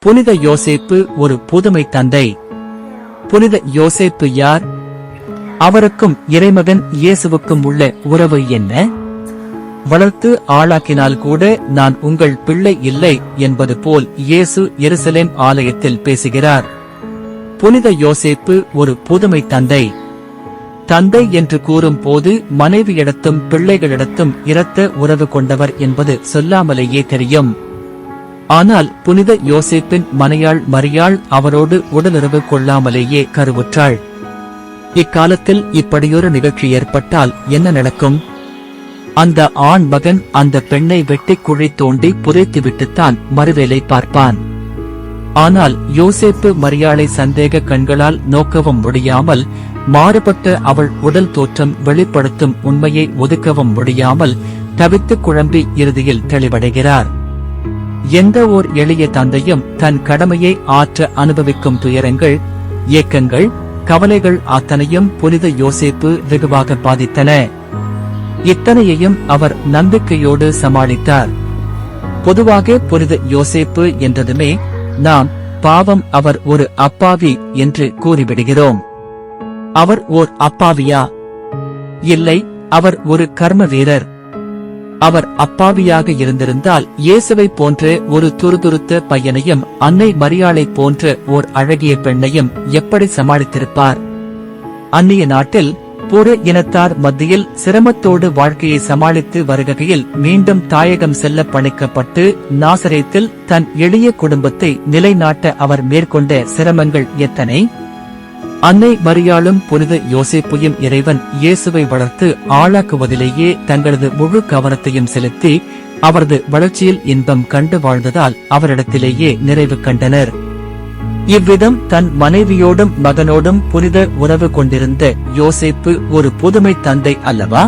புனித யோசேப்பு ஒரு புதுமை தந்தை. புனித யோசேப்பு யார்? அவருக்கும் இறைமகன் இயேசுவுக்கும் உள்ள உறவு என்ன? வளர்த்து ஆளாக்கினால் கூட நான் உங்கள் பிள்ளை இல்லை என்பது போல் இயேசு எருசலேம் ஆலயத்தில் பேசுகிறார். புனித யோசேப்பு ஒரு புதுமை தந்தை. தந்தை என்று கூறும் போது மனைவியிடத்தும் பிள்ளைகளிடத்தும் இரத்த உறவு கொண்டவர் என்பது சொல்லாமலேயே தெரியும். ஆனால் புனித யோசேப்பின் மனையாள் மரியாள் அவரோடு உடலுறவு கொள்ளாமலேயே கருவுற்றாள். இக்காலத்தில் இப்படியொரு நிகழ்ச்சி ஏற்பட்டால் என்ன நடக்கும்? அந்த ஆண் மகன் அந்த பெண்ணை வெட்டி குழி தோண்டி புதைத்துவிட்டுத்தான் மறுவேலை பார்ப்பான். ஆனால் யோசேப்பு மரியாளை சந்தேக கண்களால் நோக்கவும் முடியாமல், மாறுபட்ட அவள் உடல் தோற்றம் வெளிப்படுத்தும் உண்மையை ஒதுக்கவும் முடியாமல் தவித்துக் குழம்பி இறுதியில் தெளிவடைகிறார். எந்த ஓர் எளிய தந்தையும் தன் கடமையை ஆற்ற அனுபவிக்கும் துயரங்கள், ஏக்கங்கள், கவலைகள் அத்தனையும் புனித யோசேப்பு வெகுவாக பாதித்தன. இத்தனையையும் அவர் நம்பிக்கையோடு சமாளித்தார். பொதுவாக புனித யோசேப்பு என்றதுமே நாம் பாவம் அவர் ஒரு அப்பாவி என்று கூறிவிடுகிறோம். அவர் ஓர் அப்பாவியா? இல்லை, அவர் ஒரு கர்ம வீரர். அவர் அப்பாவியாக இருந்திருந்தால் இயேசுவை போன்ற ஒரு துருதுருத்த பையனையும் அன்னை மரியாளை போன்ற ஓர் அழகிய பெண்ணையும் எப்படி சமாளித்திருப்பார்? அந்நிய நாட்டில் புற இனத்தார் மத்தியில் சிரமத்தோடு வாழ்க்கையை சமாளித்து வருகையில் மீண்டும் தாயகம் செல்ல பணிக்கப்பட்டு நாசரேத்தில் தன் எளிய குடும்பத்தை நிலைநாட்ட அவர் மேற்கொண்ட சிரமங்கள் எத்தனை! அன்னை மரியாளும் புனித யோசேப்பையும் இறைவன் இயேசுவை வளர்த்து ஆளாக்குவதிலேயே தங்களது முழு கவனத்தையும் செலுத்தி அவரது வளர்ச்சியில் இன்பம் கண்டு வாழ்ந்ததால் அவரிடத்திலேயே நிறைவு கண்டனர். இவ்விதம் தன் மனைவியோடும் மகனோடும் புனித உறவு கொண்டிருந்த யோசேப்பு ஒரு புதுமை தந்தை அல்லவா?